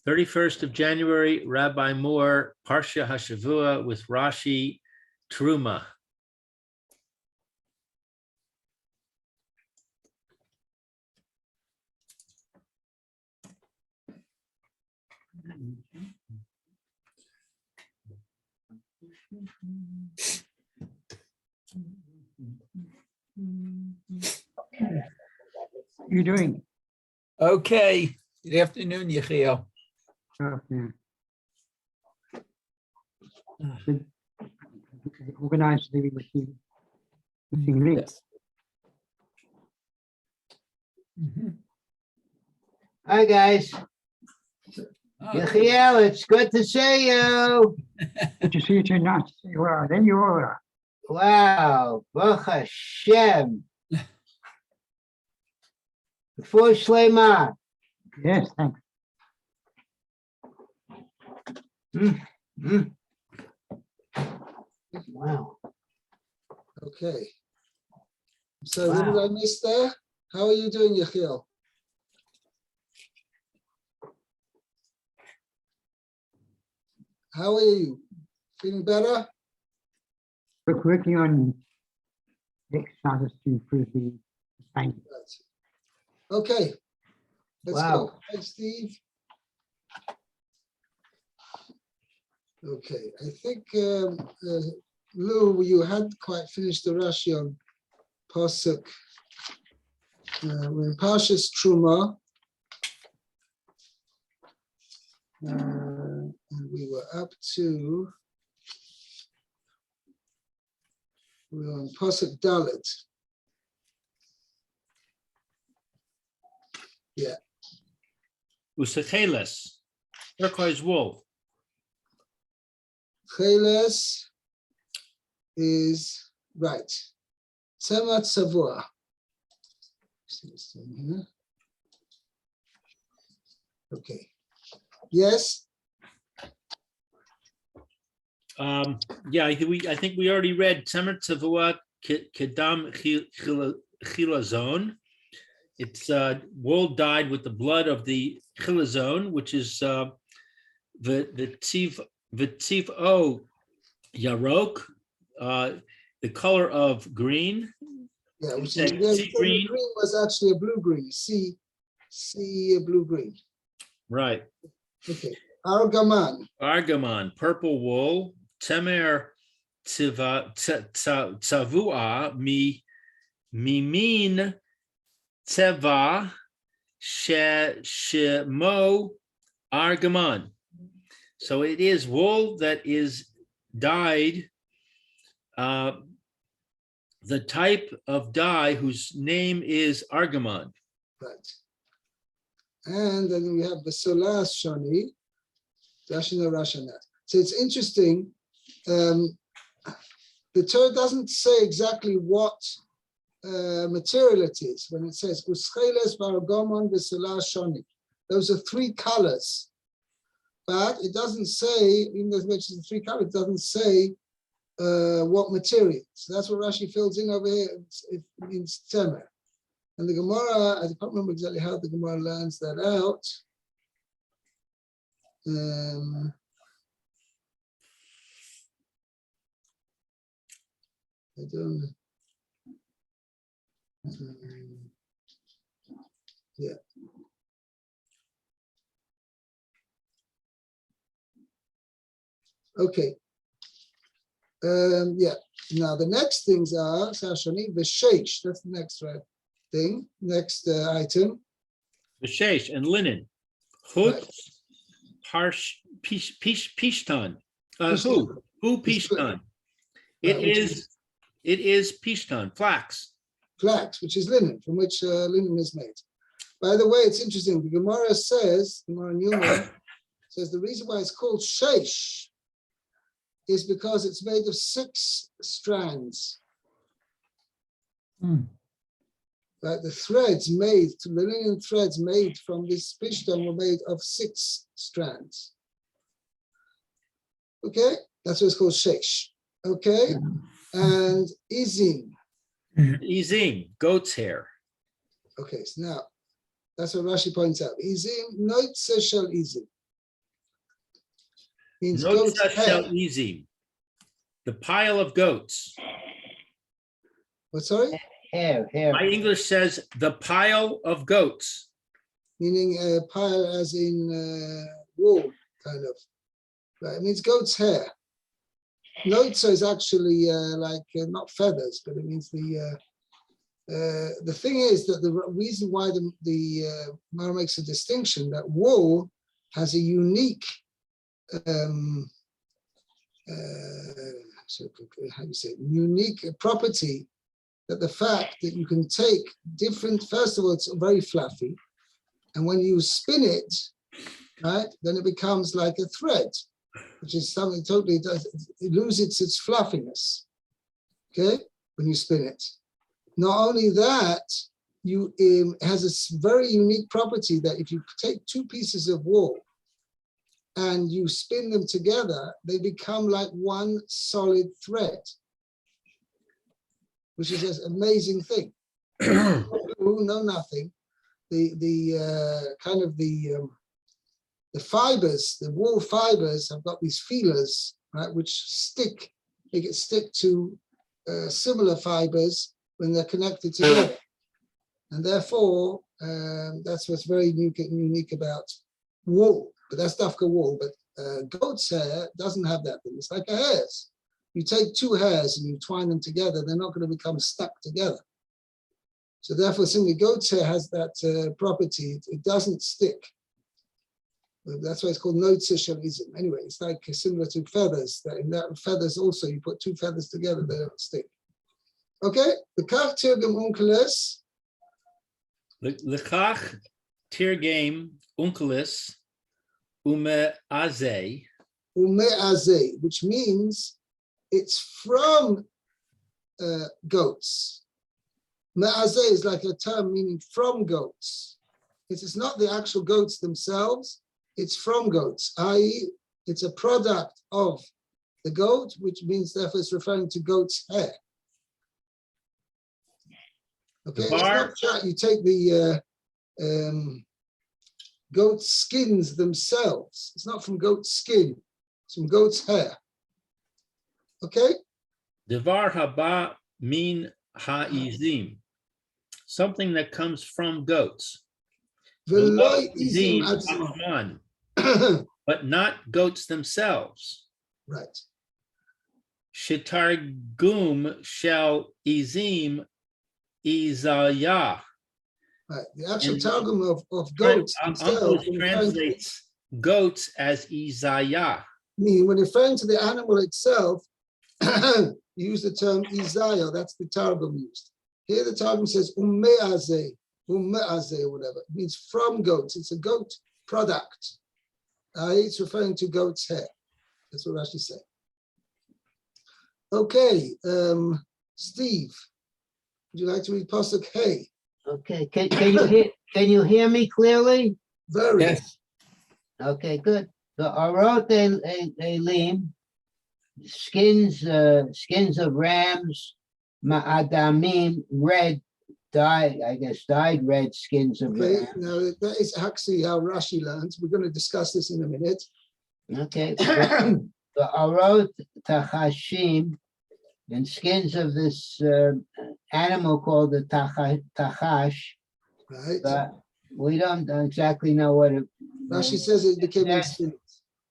31st of January, Rabbi Moore, Parsha Hashavua with Rashi, Teruma. How you doing? Okay. Good afternoon, Yechiel. Okay. Organized the missing link. Yes. Hi, guys. Oh, Yechiel, it's good to see you. Good to see you tonight. Well, then you are. Wow, Baruch Hashem. Before Shlema. Yes, thanks. Wow. Okay. So what did I miss there? How are you doing, Yechiel? How are you? Feeling better? We're working on exercises to improve the pain. Right. Okay. Let's Wow. go. Hi, Steve. Okay. I think, Lou, you had quite finished the Rashi on Pasuk. We're in Parsha's Teruma. And we were up to, we were on Pasuk Dalet. Yeah. Usacheles, turquoise wool. Cheles is right. Teruma Tzavua. Okay. Yes. Yeah, I think we already read Temer Tzavua Kedam Chilazon. It's wool dyed with the blood of the chilazon, which is the tiv o yarok, the color of green. Yeah, which Like is sea the green. green was actually a blue green. See blue green. Right. Okay. Argaman. Argamon, purple wool. Temer Tzavua mimin Teva Shemo Argamon. So it is wool that is dyed, the type of dye whose name is Argamon. Right. And then we have the Solas Shani. Rashina Rashanat. So it's interesting. The Torah doesn't say exactly what material it is when it says Uscheles Baragomon V'Solas Shani. Those are three colors. But it doesn't say, even though it mentions the three colors, it doesn't say what material. So that's what Rashi fills in over here. It means temer. And the Gemara, I can't remember exactly how the Gemara learns that out. I don't. Yeah. Okay. Yeah. Now the next things are Sashani, the Sheish. That's the next thing. Next item. Vishesh and linen. Chut, Right. Pishtan. Pishtan. Who Pishtan? It is Pishtan, flax. Flax, which is linen, from which linen is made. By the way, it's interesting. The Gemara says, Gemara Newman says the reason why it's called Sheish is because it's made of 6 strands. Right, the threads made, the linen threads made from this pishtan were made of 6 strands. Okay, that's what it's called Sheish. Okay, and Izin. Izim, goat's hair. Okay, so now that's what Rashi points out. Izin, noit shel izin. means goat's Notza hair. shel izim. The pile of goats. What, sorry? Hair. My English says the pile of goats. Meaning pile as in wool, kind of. Right, it means goat's hair. Notza is actually not feathers, but it means the thing is that the reason why the Mara makes a distinction that wool has a unique unique property, that the fact that you can take different, first of all, it's very fluffy, and when you spin it, right, then it becomes like a thread, which is something totally it loses its fluffiness. Okay, when you spin it. Not only that, it has a very unique property that if you take two pieces of wool and you spin them together, they become like one solid thread, which is an amazing thing. No, nothing. The fibers, the wool fibers have got these feelers, right, which make it stick to similar fibers when they're connected together. And therefore, that's what's very unique about wool. But that's dafka wool. But goat's hair doesn't have that thing. It's like a hair's. You take two hairs and you twine them together, they're not going to become stuck together. So therefore, simply goat's hair has that property. It doesn't stick. That's why it's called notza shel izim. Anyway, it's like similar to feathers. That in that feathers also, you put two feathers together, they don't stick. Okay, the kach tirgum unkeles. L'chach tirgam unkeles ume'azeh. Ume'azeh, which means it's from goats. Me'azeh is like a term meaning from goats. It's not the actual goats themselves, it's from goats, i.e. it's a product of the goat, which means therefore it's referring to goat's hair. Okay, it's not that you take the goat skins themselves. It's not from goat skin, it's from goat's hair. Okay? Devar haba min ha'izim. Something that comes from goats. V'lo Izim izim atzman, but not goats themselves. Right. Shitargum shel izim izayah. Right. The actual And targum of goats themselves, Uncle translates goats as izayah. mean when referring to the animal itself, you use the term izayah. That's the targum used. Here the targum says ume'azeh, or whatever. It means from goats. It's a goat product. It's referring to goat's hair. That's what Rashi said. Okay, Steve, would you like to read Pasuk Hey? Okay, can you hear me clearly? Very. Yes. Okay, good. The arot elim, skins of rams, ma'adamim, dyed red skins of Okay, rams. now that is actually how Rashi learns. We're going to discuss this in a minute. Okay, the arot tachashim, and skins of this animal called the tachash. Right. But we don't exactly know what it. Rashi says it became extinct.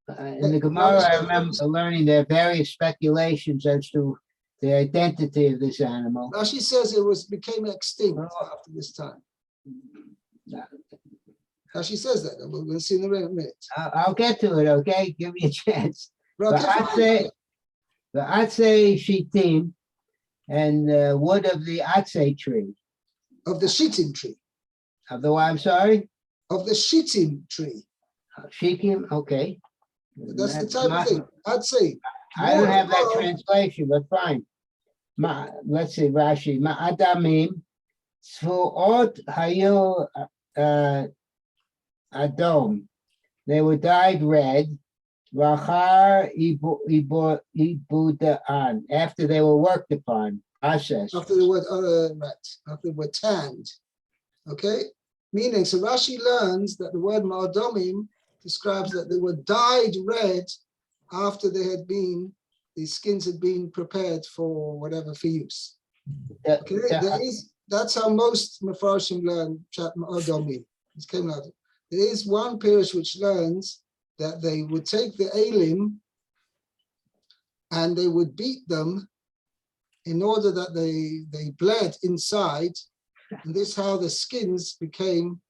In the Gemara, I remember learning there are various speculations as to the identity of this animal. Rashi says it became extinct after this time. Rashi says that, and we're going to see in a minute. I'll get to it, okay? Give me a chance. But okay, The Atzei Shitim and wood of the Atzei tree. of the shittim tree. Of the what, I'm sorry? Of the shittim tree. Shikim, okay. That's the type of thing. I'd say. I don't have that translation, but fine. Let's see, Rashi. Ma'adamim, Tzvuot hayo adom. They were dyed red. Rachar ibudaan. After they were worked upon, processed. After the word, right. After the word tanned. Okay? Meaning, so Rashi learns that the word ma'adomim describes that they were dyed red after the skins had been prepared for whatever for use. The- Okay, the- that's how most Mefarshim learn Chat Ma'odomim. It came out. There is one parish which learns that they would take the Elim and they would beat them in order that they bled inside, and this is how the skins became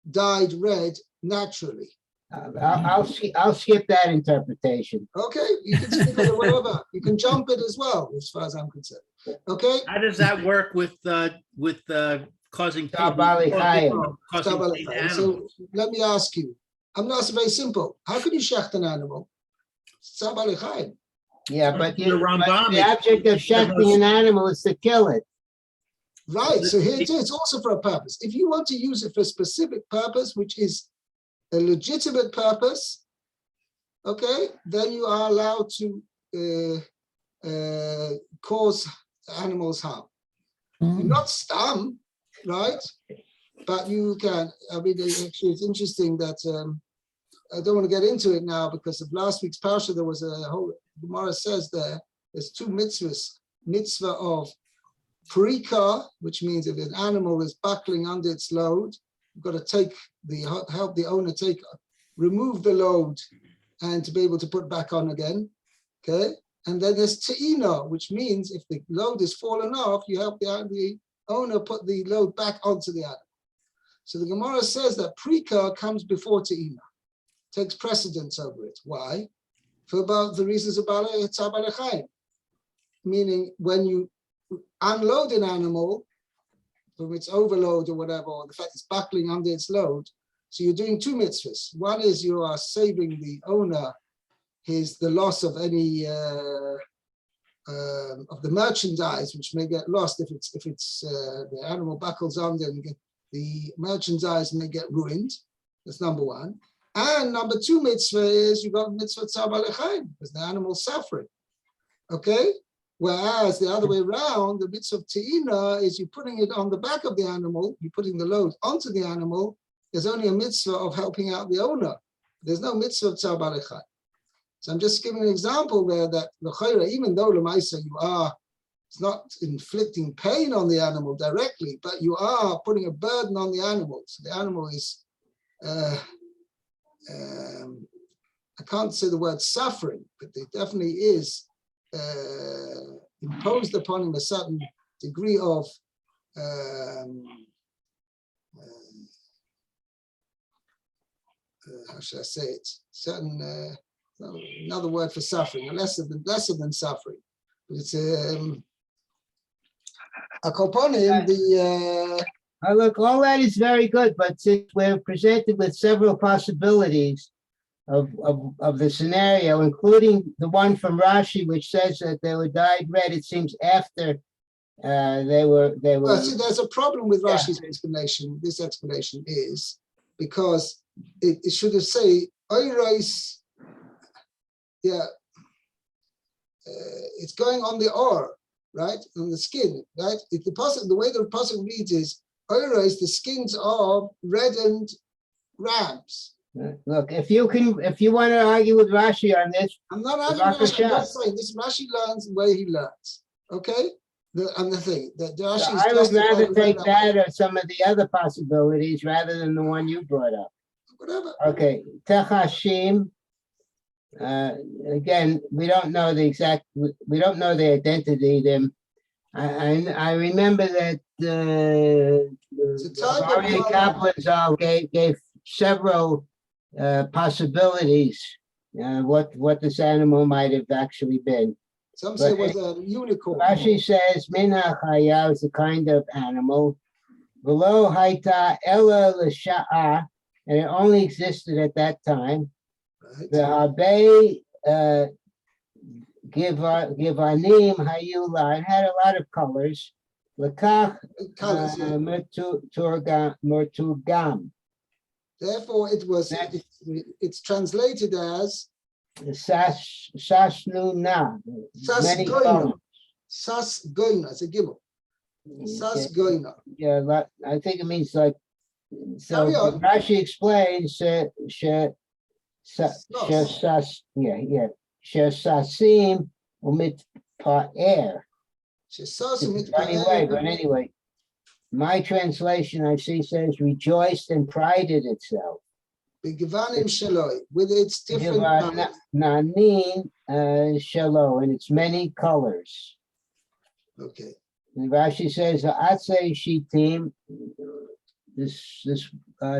dyed red naturally. I'll skip that interpretation. Okay, you can skip it or whatever. You can jump it as well, as far as I'm concerned. Okay. How does that work with causing pain? Tabali Chayim. Causing pain to animals? So let me ask you. I'm not very simple. How can you shecht an animal? Tabali Chayim. Yeah, but The Rambam the is- object of shechting an animal is to kill it. Right. So here it is, also for a purpose. If you want to use it for a specific purpose, which is a legitimate purpose, okay, then you are allowed to cause animals harm. Not stam, right? But you can. I mean, actually, it's interesting that I don't want to get into it now because of last week's Parsha. There was a whole Gemara says there's two mitzvahs: mitzvah of Parika, which means if an animal is buckling under its load, you've got to help the owner remove the load and to be able to put back on again. Okay. And then there's Te'ina, which means if the load is fallen off, you help the owner put the load back onto the animal. So the Gemara says that Parika comes before Te'ina, takes precedence over it. Why? For about the reasons about Tzabal, meaning when you unload an animal from its overload or whatever, or the fact it's buckling under its load, so you're doing two mitzvahs. One is you are saving the owner the loss of any of the merchandise which may get lost if the animal buckles under and the merchandise may get ruined. That's number one. And number two mitzvah is you got mitzvah tzabal echayim because the animal's suffering. Okay. Whereas the other way around, the mitzvah of te'ina is you putting it on the back of the animal, you're putting the load onto the animal. There's only a mitzvah of helping out the owner. There's no mitzvah of tzabal echayim. So I'm just giving an example there that l'chayra, even though l'maisa it's not inflicting pain on the animal directly, but you are putting a burden on the animal. So the animal is, I can't say the word suffering, but it definitely is imposed upon him a certain degree of how should I say it? Certain another word for suffering, lesser than suffering. But it's a component. Look, all that is very good, but since we're presented with several possibilities of the scenario, including the one from Rashi, which says that they were dyed red, it seems after they were. Well, see, there's a problem with Rashi's explanation. This explanation is because it should have said Oyrais. Yeah, it's going on the ore, right, on the skin, right. If the way the pasuk reads is Oyrais, the skins are reddened rams. Look, if you want to argue with Rashi on this, I'm not arguing Rashi. I'm just saying this Rashi learns the way he learns. Okay, the thing that Rashi. I would rather take that or some of the other possibilities rather than the one you brought up. Whatever. Okay, Techashim. Again, we don't know the identity. Them, I remember that Aryeh Kaplan gave several possibilities what this animal might have actually been. Some say it was a unicorn. Rashi says Minha Chaya is a kind of animal. Below Haita Ella L'Sha'a, and it only existed at that time. The Habe Givanim Hayula, it had a lot of colors. Lakach Mertugam. Therefore, it's translated as Sasnuna. Many colors. Sas Goina, it's a gimel. Sas Goina. Yeah, I think it means like, so Rashi explains, shesasim umitpa'er. Shesasim It's a funny way, but anyway, my translation I see says rejoiced and prided itself. B'givanim sheloi, with its different colors. Nanin shelo, and its many colors. Okay. And Rashi says atse shitim, this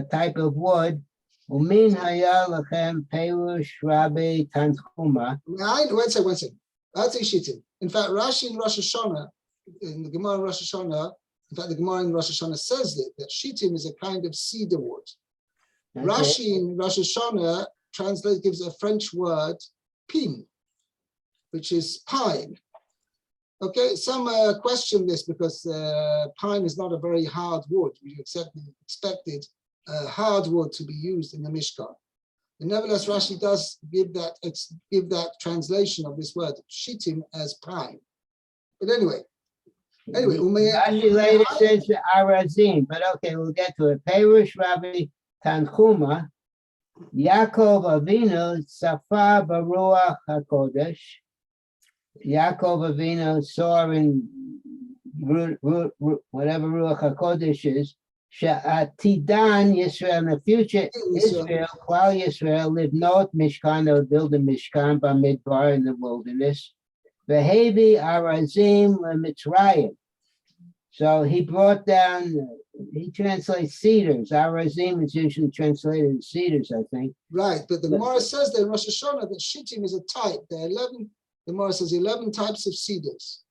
type of wood. Umin haya lachem perush rabbi tanchuma. One second. That's Shittim. In fact, Rashi in Rosh Hashanah, in the Gemara in Rosh Hashanah, in fact, the Gemara in Rosh Hashanah says that Shittim is a kind of cedar wood. Okay. Rashi in Rosh Hashanah gives a French word, pin, which is pine. Okay, some question this because pine is not a very hard wood. We expected hardwood to be used in the Mishkan. And nevertheless, Rashi does give that translation of this word shittim as pine. But anyway, Rashi later says arazim, but okay, we'll get to it. Perush Rabbi Tanchuma, Yaakov Avinu Safa Baruach HaKodesh. Yaakov Avinu saw in whatever Ruach HaKodesh is, Sha'atidan Yisrael, in the future, Israel, while Yisrael lived north Mishkan, they would build a Mishkan by Midbar in the wilderness. Vehevi Arazim Mitzrayim. So he brought down, he translates cedars. Arazim is usually translated as cedars, I think. Right, but the Gemara says there in Rosh Hashanah that shittim is a type. There are 11, the Gemara says 11 types of cedars.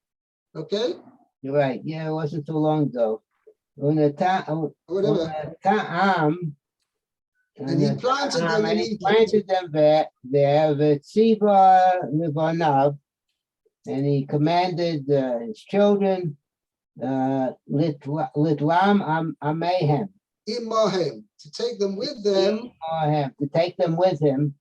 Okay? You're right. Yeah, it wasn't too long ago. Ta'am, and he planted them in Egypt. Planted them there, V'tziva Livanav, and he commanded his children, Litlam Amehem. Imahem, to take them with them. To take them with him.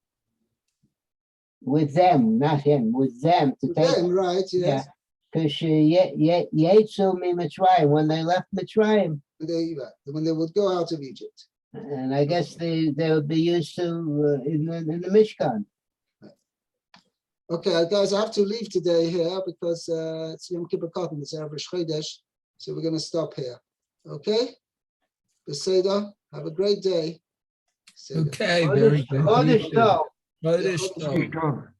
With them, not him, with them. To With take them, right, yes. Because Yetsu mi Mitzrayim, when they left Mitzrayim. When they would go out of Egypt. And I guess they would be used to in the Mishkan. Okay, guys, I have to leave today here because it's Yom Kippur Cotton, it's Erev Rosh Chodesh, so we're going to stop here. Okay? Beseda, have a great day. Okay, very good. Chodesh Tov. Chodesh Tov.